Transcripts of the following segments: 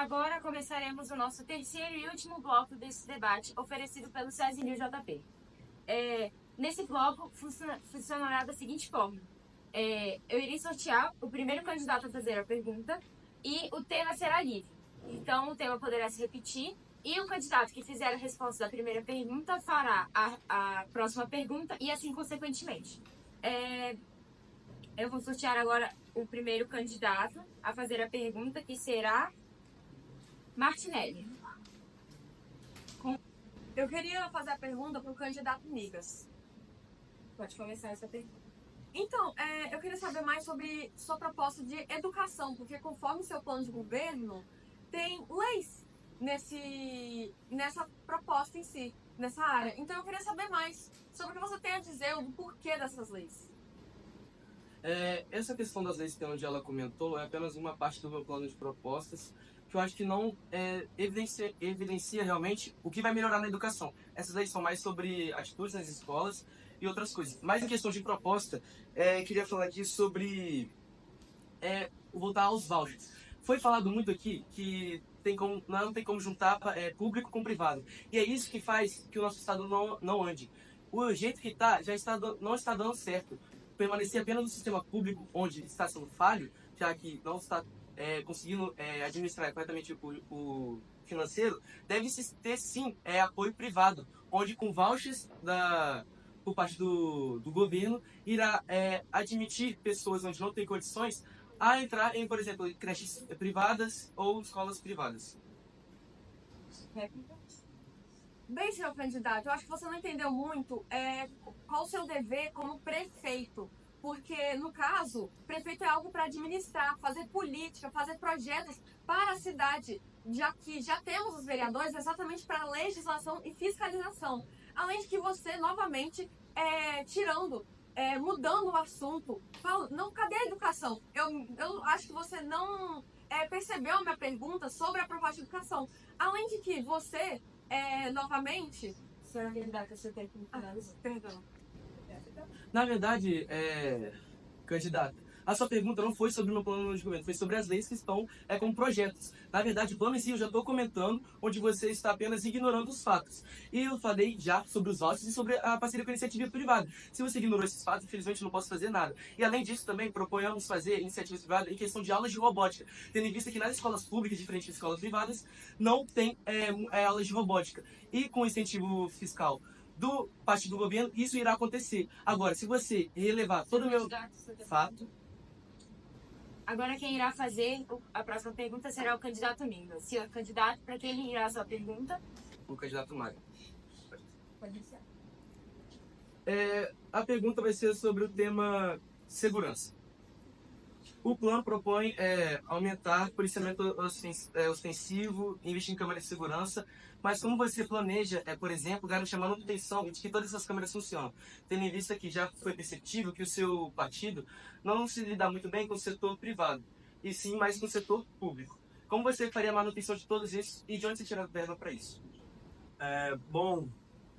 Agora começaremos o nosso terceiro e último bloco desse debate, oferecido pelo Cezinho JP. Nesse bloco, funcionará da seguinte forma. Eu irei sortear o primeiro candidato a fazer a pergunta e o tema será livre. Então, o tema poderá se repetir e o candidato que fizer a resposta da primeira pergunta fará a próxima pergunta e assim consequentemente. Eu vou sortear agora o primeiro candidato a fazer a pergunta, que será Martinelli. Eu queria fazer a pergunta para o candidato Migas. Pode começar essa pergunta. Então, eu queria saber mais sobre sua proposta de educação, porque conforme seu plano de governo, tem leis nessa proposta em si, nessa área. Então, eu queria saber mais sobre o que você tem a dizer, o porquê dessas leis. Essa questão das leis que onde ela comentou é apenas uma parte do meu plano de propostas, que eu acho que não evidencia realmente o que vai melhorar na educação. Essas leis são mais sobre atitudes nas escolas e outras coisas. Mas em questão de proposta, queria falar aqui sobre voltar aos vouchers. Foi falado muito aqui que não tem como juntar público com privado. E é isso que faz que o nosso Estado não ande. O jeito que está não está dando certo. Permanecer apenas no sistema público, onde está sendo falho, já que não está conseguindo administrar corretamente o financeiro, deve-se ter sim apoio privado, onde com vouchers por parte do governo irá admitir pessoas onde não tem condições a entrar em, por exemplo, creches privadas ou escolas privadas. Bem, senhor candidato, eu acho que você não entendeu muito qual o seu dever como prefeito. Porque, no caso, prefeito é algo para administrar, fazer política, fazer projetos para a cidade, já que já temos os vereadores exatamente para legislação e fiscalização. Além de que você, novamente, mudando o assunto, não, cadê a educação? Eu acho que você não percebeu a minha pergunta sobre a proposta de educação. Além de que você, novamente... Senhora candidata, você tem que Perdão. Na verdade, candidata, a sua pergunta não foi sobre o meu plano de governo, foi sobre as leis que estão como projetos. Na verdade, o plano em si eu já estou comentando, onde você está apenas ignorando os fatos. E eu falei já sobre os vouchers e sobre a parceria com a iniciativa privada. Se você ignorou esses fatos, infelizmente não posso fazer nada. E além disso, também proponhamos fazer iniciativas privadas em questão de aulas de robótica, tendo em vista que nas escolas públicas, diferente das escolas privadas, não tem aulas de robótica. E com incentivo fiscal do parte do governo, isso irá acontecer. Agora, se você relevar todo o meu fato... Agora quem irá fazer a próxima pergunta será o candidato Mingas. Senhor candidato, para quem irá a sua pergunta? O candidato Mário. Pode iniciar. A pergunta vai ser sobre o tema segurança. O plano propõe aumentar policiamento ostensivo, investir em câmeras de segurança, mas como você planeja, por exemplo, garantir a manutenção de que todas essas câmeras funcionam, tendo em vista que já foi perceptível que o seu partido não se lida muito bem com o setor privado, e sim mais com o setor público. Como você faria a manutenção de todos esses e de onde você tira a verba para isso? Bom,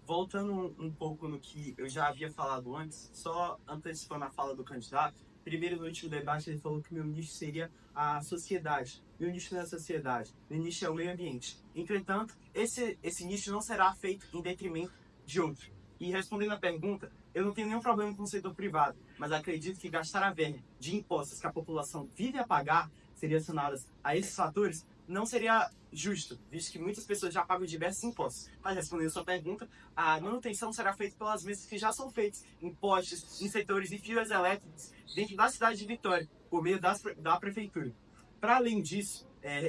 voltando um pouco no que eu já havia falado antes, só antecipando a fala do candidato, primeiro, no último debate, ele falou que o meu nicho seria a sociedade. Meu nicho não é a sociedade, meu nicho é o meio ambiente. Entretanto, esse nicho não será feito em detrimento de outro. E respondendo à pergunta, eu não tenho nenhum problema com o setor privado, mas acredito que gastar a verba de impostos que a população vive a pagar, direcionadas a esses fatores, não seria justo, visto que muitas pessoas já pagam diversos impostos. Mas respondendo a sua pergunta, a manutenção será feita pelas mesas que já são feitas em postes, em setores e fios elétricos dentro da cidade de Vitória, por meio da prefeitura. Para além disso,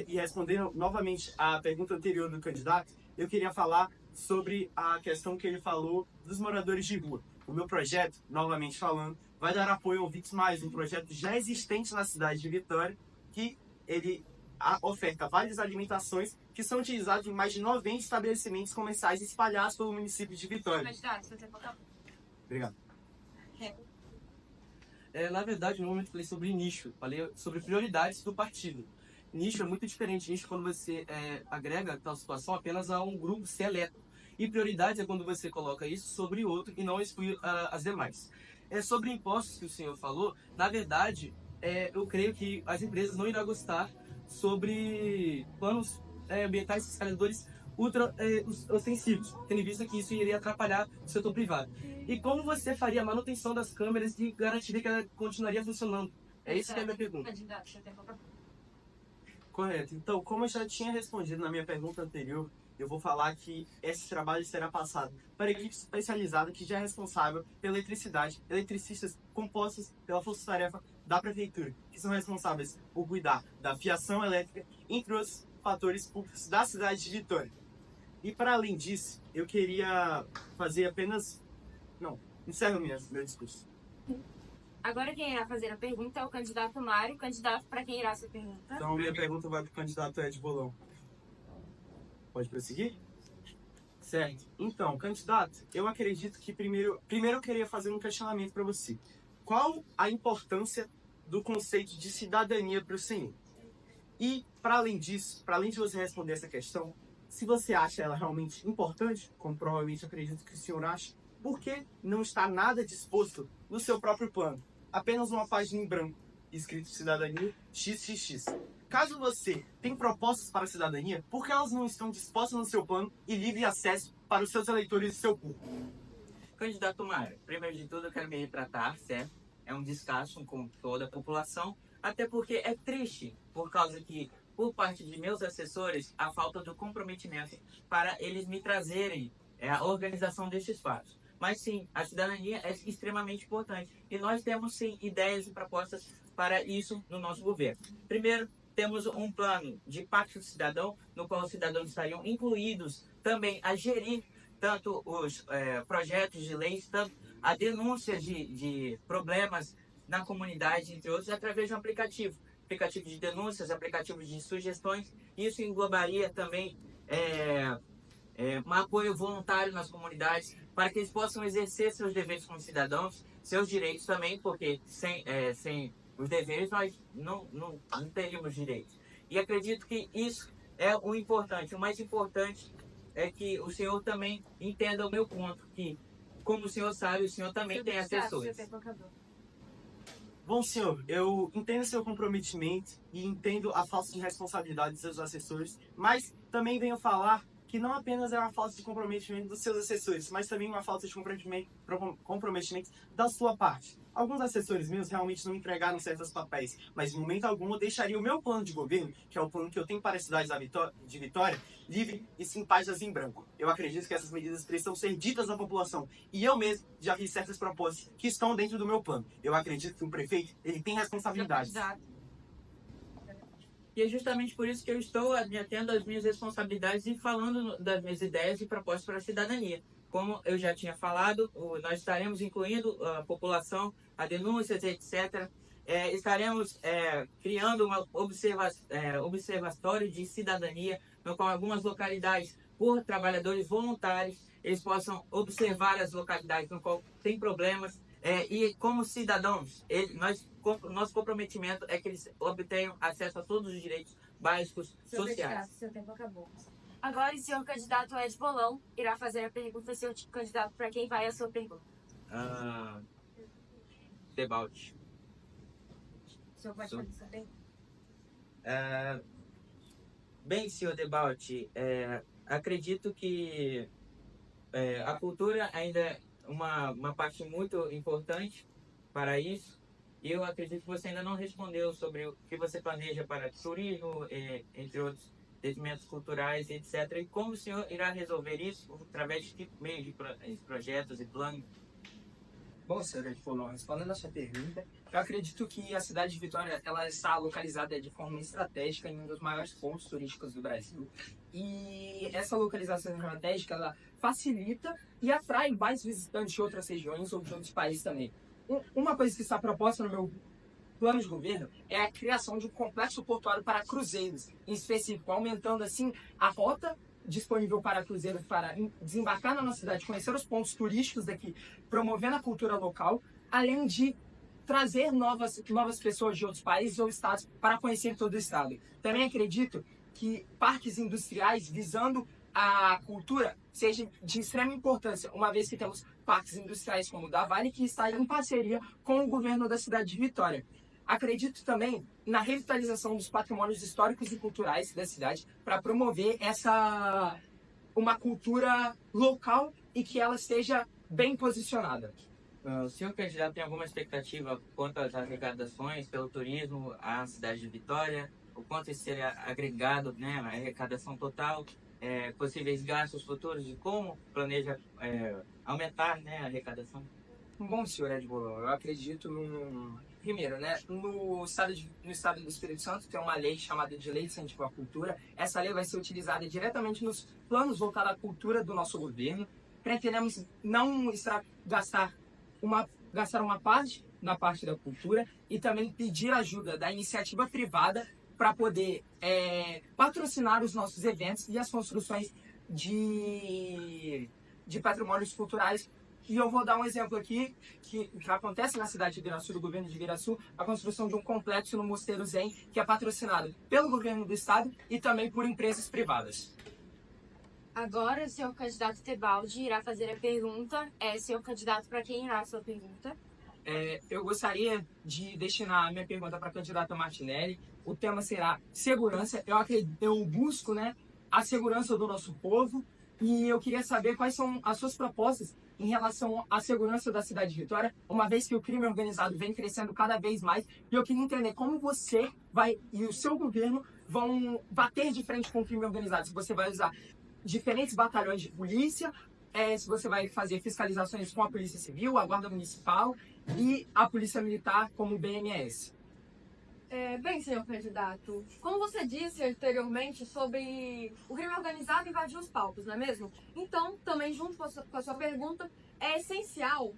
e respondendo novamente à pergunta anterior do candidato, eu queria falar sobre a questão que ele falou dos moradores de rua. O meu projeto, novamente falando, vai dar apoio ao VIX+, um projeto já existente na cidade de Vitória, que ele oferta várias alimentações que são utilizadas em mais de 90 estabelecimentos comerciais espalhados pelo município de Vitória. Obrigado. Na verdade, no momento eu falei sobre nicho, falei sobre prioridades do partido. Nicho é muito diferente. Nicho é quando você agrega tal situação apenas a um grupo seleto. E prioridades é quando você coloca isso sobre outro e não exclui as demais. Sobre impostos que o senhor falou, na verdade, eu creio que as empresas não irão gostar sobre planos ambientais fiscalizadores ostensivos, tendo em vista que isso iria atrapalhar o setor privado. E como você faria a manutenção das câmeras e garantiria que ela continuaria funcionando? É isso que é a minha pergunta. Candidato, seu tempo acabou. Correto. Então, como eu já tinha respondido na minha pergunta anterior, eu vou falar que esse trabalho será passado para a equipe especializada que já é responsável pela eletricidade, eletricistas compostos pela força-tarefa da prefeitura, que são responsáveis por cuidar da fiação elétrica, entre outros fatores públicos da cidade de Vitória. E para além disso, eu queria fazer apenas... Não, encerro meu discurso. Agora quem irá fazer a pergunta é o candidato Mário. Candidato, para quem irá ser pergunta? Então, minha pergunta vai para o candidato Ed Bolão. Pode prosseguir? Certo. Então, candidato, eu acredito que primeiro eu queria fazer um questionamento para você. Qual a importância do conceito de cidadania para o senhor? E, para além disso, para além de você responder essa questão, se você acha ela realmente importante, como provavelmente eu acredito que o senhor acha, por que não está nada disposto no seu próprio plano? Apenas uma página em branco, escrito Cidadania XXX. Caso você tenha propostas para a cidadania, por que elas não estão dispostas no seu plano e livre acesso para os seus eleitores e seu público? Candidato Mário, primeiro de tudo eu quero me retratar, certo? É um descaso com toda a população, até porque é triste, por causa que, por parte de meus assessores, a falta do comprometimento para eles me trazerem a organização destes fatos. Mas sim, a cidadania é extremamente importante e nós temos sim ideias e propostas para isso no nosso governo. Primeiro, temos um plano de pacto cidadão, no qual os cidadãos estariam incluídos também a gerir tanto os projetos de leis, tanto a denúncia de problemas na comunidade, entre outros, através de um aplicativo de denúncias, aplicativos de sugestões. Isso englobaria também um apoio voluntário nas comunidades, para que eles possam exercer seus deveres como cidadãos, seus direitos também, porque sem os deveres nós não teríamos direitos. E acredito que isso é o importante. O mais importante é que o senhor também entenda o meu ponto, que, como o senhor sabe, o senhor também tem assessores. Seu tempo acabou. Bom, senhor, eu entendo seu comprometimento e entendo a falta de responsabilidade dos seus assessores, mas também venho falar que não apenas é uma falta de comprometimento dos seus assessores, mas também uma falta de comprometimento da sua parte. Alguns assessores meus realmente não entregaram certos papéis, mas em momento algum eu deixaria o meu plano de governo, que é o plano que eu tenho para a cidade de Vitória, livre e sem páginas em branco. Eu acredito que essas medidas precisam ser ditas à população, e eu mesmo já vi certas propostas que estão dentro do meu plano. Eu acredito que o prefeito ele tem responsabilidades. E é justamente por isso que eu estou atendo às minhas responsabilidades e falando das minhas ideias e propostas para a cidadania. Como eu já tinha falado, nós estaremos incluindo a população, a denúncias, etc. Estaremos criando um observatório de cidadania, no qual algumas localidades, por trabalhadores voluntários, eles possam observar as localidades no qual tem problemas. E como cidadãos, nosso comprometimento é que eles obtenham acesso a todos os direitos básicos sociais. Seu tempo acabou. Agora, o senhor candidato Ed Bolão irá fazer a pergunta, senhor candidato, para quem vai a sua pergunta. Debate. O senhor pode fazer sua pergunta? Bem, senhor Debate, acredito que a cultura ainda é uma parte muito importante para isso. E eu acredito que você ainda não respondeu sobre o que você planeja para turismo, entre outros desenvolvimentos culturais, etc. E como o senhor irá resolver isso através de que meio de projetos e planos? Bom, senhor Edfolon, respondendo a sua pergunta, eu acredito que a cidade de Vitória ela está localizada de forma estratégica em um dos maiores pontos turísticos do Brasil. E essa localização estratégica ela facilita e atrai mais visitantes de outras regiões ou de outros países também. Uma coisa que está proposta no meu plano de governo é a criação de um complexo portuário para cruzeiros, em específico, aumentando assim a rota disponível para cruzeiros para desembarcar na nossa cidade, conhecer os pontos turísticos daqui, promovendo a cultura local, além de trazer novas pessoas de outros países ou estados para conhecer todo o estado. Também acredito que parques industriais visando a cultura seja de extrema importância, uma vez que temos parques industriais como o da Vale, que está em parceria com o governo da cidade de Vitória. acredito também na revitalização dos patrimônios históricos e culturais da cidade para promover uma cultura local e que ela esteja bem posicionada. O senhor candidato tem alguma expectativa quanto às arrecadações pelo turismo à cidade de Vitória? O quanto isso seria agregado, né, à arrecadação total, possíveis gastos futuros e como planeja aumentar, né, a arrecadação? Bom, senhor Ed Bolon, eu acredito primeiro, né, no estado do Espírito Santo tem uma lei chamada de Lei de Incentivo à Cultura. Essa lei vai ser utilizada diretamente nos planos voltados à cultura do nosso governo. Pretendemos não gastar uma parte na parte da cultura e também pedir ajuda da iniciativa privada para poder patrocinar os nossos eventos e as construções de patrimônios culturais. E eu vou dar um exemplo aqui, que acontece na cidade de Ibiraçu, do governo de Ibiraçu, a construção de um complexo no Mosteiro Zen, que é patrocinado pelo governo do estado e também por empresas privadas. Agora, o senhor candidato Tebaldi irá fazer a pergunta. Senhor candidato, para quem irá a sua pergunta? Eu gostaria de destinar a minha pergunta para a candidata Martinelli. O tema será segurança. Eu busco, né, a segurança do nosso povo e eu queria saber quais são as suas propostas em relação à segurança da cidade de Vitória, uma vez que o crime organizado vem crescendo cada vez mais. E eu queria entender como você e o seu governo vão bater de frente com o crime organizado. Se você vai usar diferentes batalhões de polícia, se você vai fazer fiscalizações com a Polícia Civil, a Guarda Municipal e a Polícia Militar como o BMS. Bem, senhor candidato, como você disse anteriormente sobre o crime organizado invadir os palcos, não é mesmo? Então, também junto com a sua pergunta, é essencial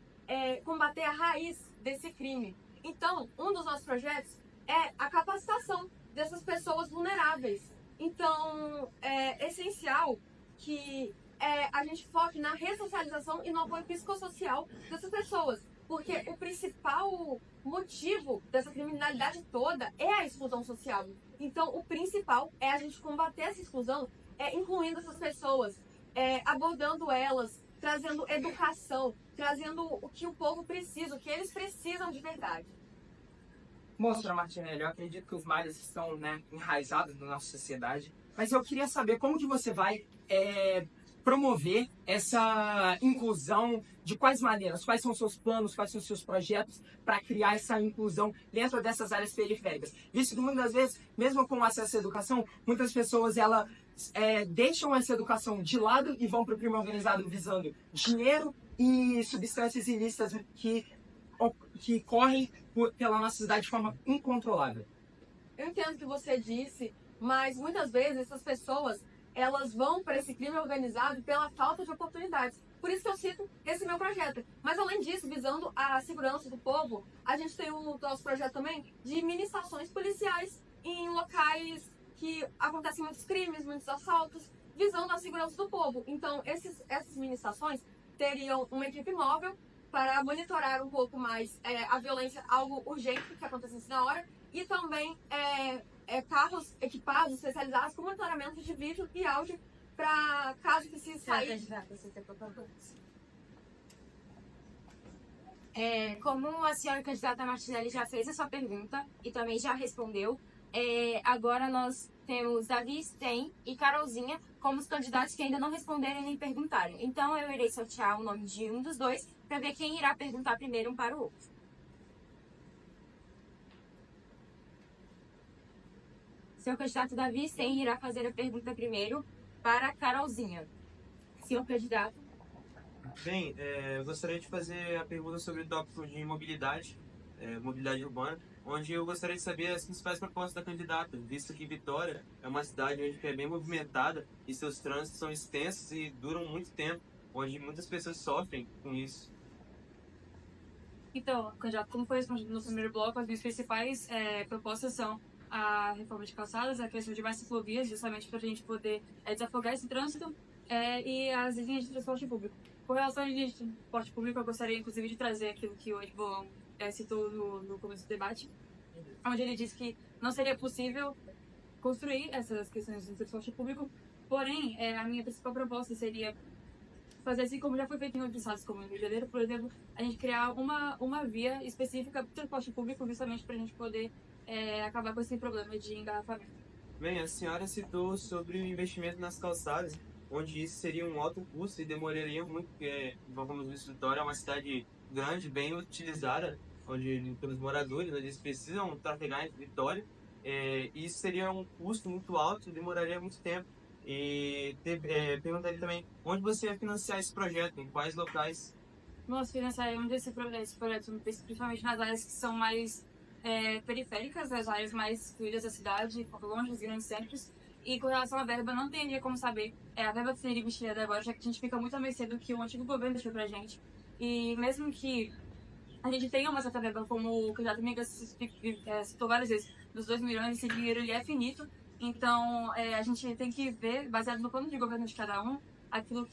combater a raiz desse crime. Então, um dos nossos projetos é a capacitação dessas pessoas vulneráveis. Então, é essencial que a gente foque na ressocialização e no apoio psicossocial dessas pessoas, porque o principal motivo dessa criminalidade toda é a exclusão social. Então, o principal é a gente combater essa exclusão, incluindo essas pessoas, abordando elas, trazendo educação, trazendo o que o povo precisa, o que eles precisam de verdade. Moça Martinelli, eu acredito que os males estão, né, enraizados na nossa sociedade, mas eu queria saber como que você vai promover essa inclusão, de quais maneiras, quais são os seus planos, quais são os seus projetos para criar essa inclusão dentro dessas áreas periféricas. Visto que muitas vezes, mesmo com acesso à educação, muitas pessoas deixam essa educação de lado e vão para o crime organizado visando dinheiro e substâncias ilícitas que correm pela nossa cidade de forma incontrolável. Eu entendo o que você disse, mas muitas vezes essas pessoas elas vão para esse crime organizado pela falta de oportunidades. Por isso que eu cito esse meu projeto. Mas além disso, visando a segurança do povo, a gente tem o nosso projeto também de mini estações policiais em locais que acontecem muitos crimes, muitos assaltos, visando a segurança do povo. Então, essas mini estações teriam uma equipe móvel para monitorar um pouco mais a violência, algo urgente que acontecesse na hora, e também carros equipados, especializados com monitoramento de vídeo e áudio para caso precise sair. Como a senhora candidata Martinelli já fez a sua pergunta e também já respondeu, agora nós temos Davi Sten e Carolzinha como os candidatos que ainda não responderam nem perguntaram. Então eu irei sortear o nome de um dos dois para ver quem irá perguntar primeiro um para o outro. Senhor candidato Davi Sten irá fazer a pergunta primeiro para a Carolzinha. Senhor candidato. Bem, eu gostaria de fazer a pergunta sobre o tópico de mobilidade, mobilidade urbana, onde eu gostaria de saber as principais propostas da candidata, visto que Vitória é uma cidade onde é bem movimentada e seus trânsitos são extensos e duram muito tempo, onde muitas pessoas sofrem com isso. Então, candidato, como foi respondido no primeiro bloco, as minhas principais propostas são a reforma de calçadas, a criação de mais ciclovias, justamente para a gente poder desafogar esse trânsito, e as linhas de transporte público. Com relação às linhas de transporte público, eu gostaria, inclusive, de trazer aquilo que o Edbolon citou no começo do debate, onde ele disse que não seria possível construir essas questões de transporte público, porém, a minha principal proposta seria fazer assim como já foi feito em outros estados, como no Rio de Janeiro, por exemplo, a gente criar uma via específica para o transporte público, justamente para a gente poder acabar com esse problema de engarrafamento. Bem, a senhora citou sobre o investimento nas calçadas, onde isso seria um alto custo e demoraria muito, porque, vamos ver, Vitória é uma cidade grande, bem utilizada, onde pelos moradores, eles precisam trafegar entre Vitória, e isso seria um custo muito alto e demoraria muito tempo. E perguntaria também, onde você vai financiar esse projeto, em quais locais? Nós financiaremos esse projeto principalmente nas áreas que são mais periféricas, as áreas mais excluídas da cidade, longe dos grandes centros. E com relação à verba, não teria como saber. A verba seria investirada agora, já que a gente fica muito a mercê do que o antigo governo deixou pra gente. E mesmo que a gente tenha uma certa verba, como o candidato Migas citou várias vezes, dos 2 milhões, esse dinheiro ele é finito. Então, a gente tem que ver, baseado no plano de governo de cada um, aquilo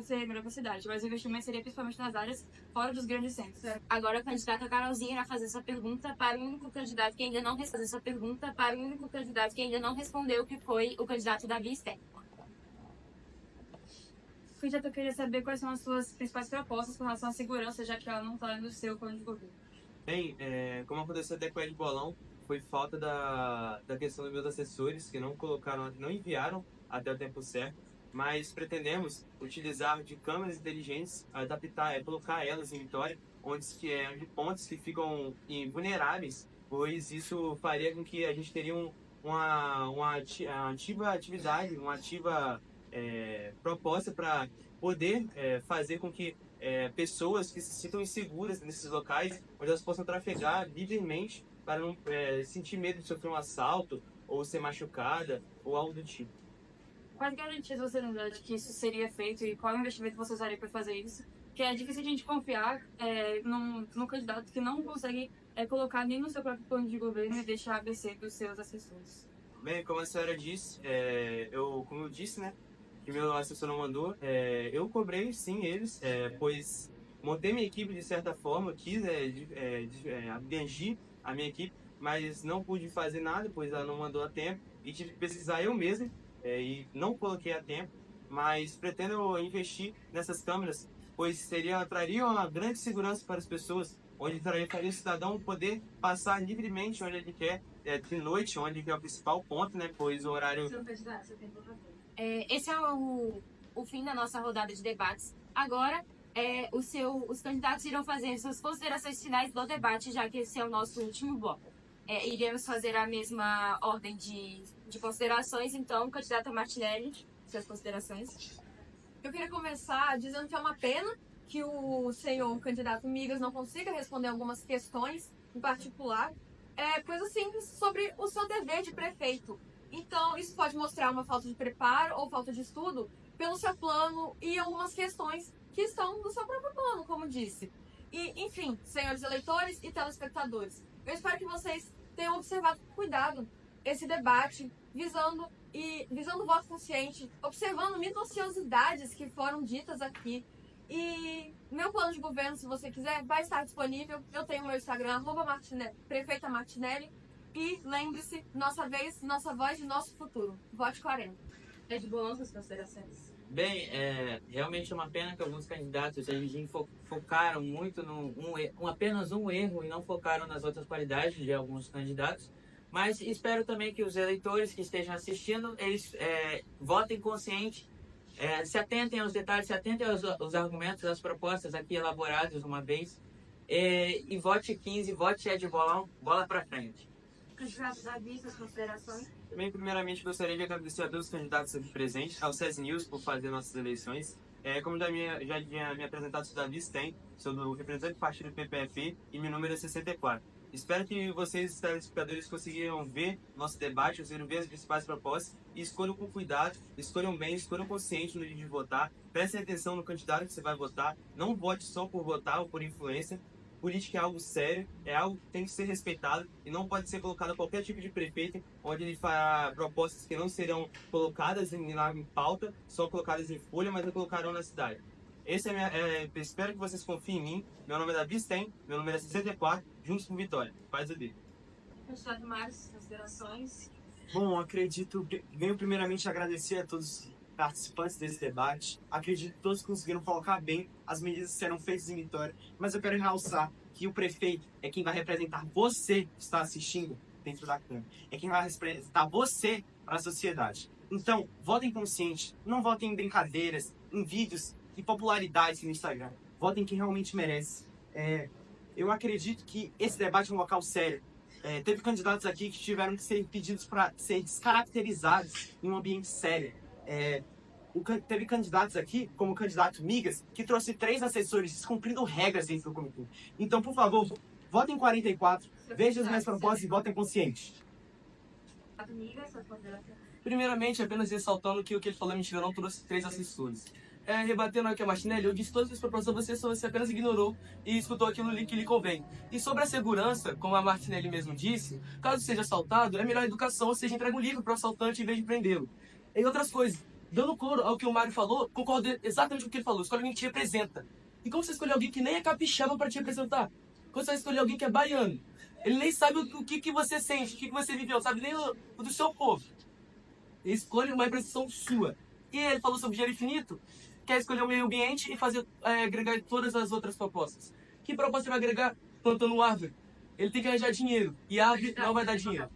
seria melhor para a cidade. Mas o investimento seria principalmente nas áreas fora dos grandes centros. Agora a candidata Carolzinha irá fazer essa pergunta para o único candidato que ainda não respondeu essa pergunta para o único candidato que ainda não respondeu, que foi o candidato Davi Sté. Eu queria saber quais são as suas principais propostas com relação à segurança, já que ela não está no seu plano de governo. Bem, como aconteceu até com o Ed Bolão, foi falta da questão dos meus assessores, que não enviaram até o tempo certo, mas pretendemos utilizar de câmeras inteligentes, colocar elas em Vitória, onde pontos que ficam invulneráveis, pois isso faria com que a gente teria uma ativa atividade, uma ativa proposta para poder fazer com que pessoas que se sintam inseguras nesses locais, onde elas possam trafegar livremente para não sentir medo de sofrer um assalto ou ser machucada ou algo do tipo. Quais garantias você nos dá de que isso seria feito e qual investimento você usaria para fazer isso? Que é difícil a gente confiar num candidato que não consegue colocar nem no seu próprio plano de governo e deixar a mercê dos seus assessores. Bem, como a senhora disse, como eu disse, né, que meu assessor não mandou, eu cobrei sim eles, pois montei minha equipe de certa forma, quis abranger a minha equipe, mas não pude fazer nada, pois ela não mandou a tempo e tive que pesquisar eu mesmo e não coloquei a tempo, mas pretendo investir nessas câmeras, pois traria uma grande segurança para as pessoas, onde faria o cidadão poder passar livremente onde ele quer, de noite, onde é o principal ponto, né, pois o horário... Esse é o fim da nossa rodada de debates. Agora, os candidatos irão fazer suas considerações finais do debate, já que esse é o nosso último bloco. Iremos fazer a mesma ordem de considerações, então, candidata Martinelli, suas considerações. Eu queria começar dizendo que é uma pena que o senhor candidato Migas não consiga responder algumas questões, em particular, coisas simples sobre o seu dever de prefeito. Então, isso pode mostrar uma falta de preparo ou falta de estudo pelo seu plano e algumas questões que estão no seu próprio plano, como disse. E, enfim, senhores eleitores e telespectadores, eu espero que vocês tenham observado com cuidado esse debate, visando o voto consciente, observando minuciosidades que foram ditas aqui. E meu plano de governo, se você quiser, vai estar disponível. Eu tenho meu Instagram, prefeita Martinelli. E lembre-se, nossa vez, nossa voz e nosso futuro. Vote 40. Ed Bolão, suas considerações. Bem, realmente é uma pena que alguns candidatos focaram muito apenas um erro e não focaram nas outras qualidades de alguns candidatos. Mas espero também que os eleitores que estejam assistindo, eles votem consciente, se atentem aos detalhes, se atentem aos argumentos, às propostas aqui elaboradas uma vez. E vote 15, vote Ed Bolão, bola pra frente. Candidato Davi, suas considerações. Também, primeiramente, gostaria de agradecer a todos os candidatos aqui presentes, ao SES News por fazer nossas eleições. Como já tinha me apresentado, sou Davi Stem, sou do representante do partido PPFI e meu número é 64. Espero que vocês, telespectadores, conseguiram ver nosso debate, conseguiram ver as principais propostas e escolham com cuidado, escolham bem, escolham consciente no dia de votar. Prestem atenção no candidato que você vai votar. Não vote só por votar ou por influência. Política é algo sério, é algo que tem que ser respeitado e não pode ser colocado a qualquer tipo de prefeito, onde ele fará propostas que não serão colocadas em pauta, só colocadas em folha, mas não colocarão na cidade. Espero que vocês confiem em mim. Meu nome é Davi Stem, meu número é 64, juntos por Vitória. Paz do dia. Candidato Mário, suas considerações. Bom, venho primeiramente agradecer a todos participantes desse debate. Acredito que todos conseguiram colocar bem as medidas que serão feitas em Vitória, mas eu quero realçar que o prefeito é quem vai representar você que está assistindo dentro da Câmara. É quem vai representar você para a sociedade. Então, votem consciente, não votem em brincadeiras, em vídeos e popularidades no Instagram. Votem quem realmente merece. Eu acredito que esse debate é um local sério. Teve candidatos aqui que tiveram que ser pedidos para ser descaracterizados em um ambiente sério. Teve candidatos aqui, como o candidato Migas, que trouxe 3 assessores descumprindo regras dentro do comitê. Então, por favor, votem em 44, vejam as minhas propostas e votem consciente. Primeiramente, apenas ressaltando que o que ele falou é mentira, não trouxe 3 assessores. Rebatendo aqui a Martinelli, eu disse todas as propostas a você apenas ignorou e escutou aquilo que lhe convém. E sobre a segurança, como a Martinelli mesmo disse, caso seja assaltado, é melhor a educação, ou seja, entrega um livro para o assaltante em vez de prendê-lo. E outras coisas, dando coro ao que o Mário falou, concordo exatamente com o que ele falou, escolhe alguém que te representa. E como você escolher alguém que nem é capixaba para te representar? Como você vai escolher alguém que é baiano? Ele nem sabe o que você sente, o que você viveu, sabe nem o do seu povo. Ele escolhe uma representação sua. E ele falou sobre dinheiro infinito, quer escolher o meio ambiente e fazer agregar todas as outras propostas. Que proposta vai agregar plantando árvore? Ele tem que arranjar dinheiro, e árvore não vai dar dinheiro.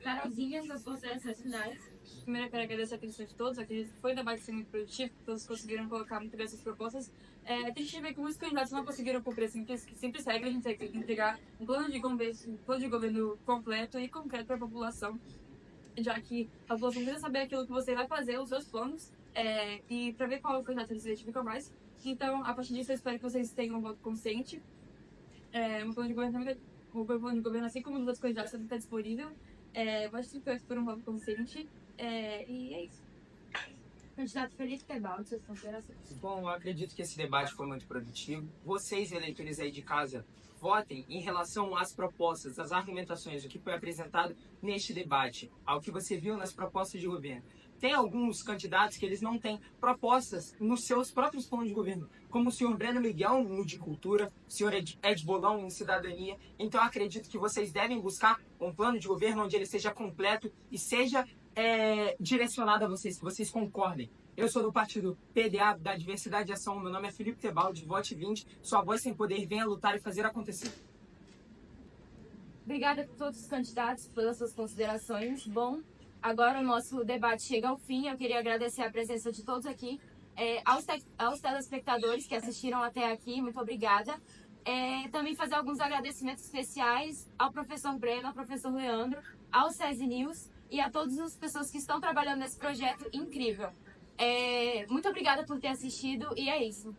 Carolzinha, suas considerações finais. Primeiro, eu quero agradecer a atenção de todos. Acredito que foi um debate muito produtivo, todos conseguiram colocar muito bem essas propostas. É triste ver que muitos candidatos não conseguiram cumprir simples regras. A gente tem que entregar um plano de governo completo e concreto para a população, já que a população precisa saber aquilo que você vai fazer, os seus planos, e para ver qual o candidato se identifica mais. Então, a partir disso, eu espero que vocês tenham um voto consciente. Um plano de governo também, o plano de governo, assim como os outros candidatos, também está disponível. Vote 58 por um voto consciente. E é isso. Candidato Felipe Tebaldi, suas considerações. Bom, eu acredito que esse debate foi muito produtivo. Vocês, eleitores aí de casa, votem em relação às propostas, às argumentações, o que foi apresentado neste debate, ao que você viu nas propostas de governo. Tem alguns candidatos que eles não têm propostas nos seus próprios planos de governo, como o senhor Breno Miguel no de Cultura, o senhor Ed Bolão em Cidadania. Então eu acredito que vocês devem buscar um plano de governo onde ele seja completo e seja direcionado a vocês, que vocês concordem. Eu sou do partido PDA, da Diversidade de Ação, meu nome é Felipe Tebaldi, vote 20, sua voz sem poder, venha lutar e fazer acontecer. Obrigada a todos os candidatos pelas suas considerações. Bom, agora o nosso debate chega ao fim. Eu queria agradecer a presença de todos aqui, aos telespectadores que assistiram até aqui, muito obrigada. Também fazer alguns agradecimentos especiais ao professor Breno, ao professor Leandro, ao SESI News e a todas as pessoas que estão trabalhando nesse projeto incrível. Muito obrigada por ter assistido e é isso.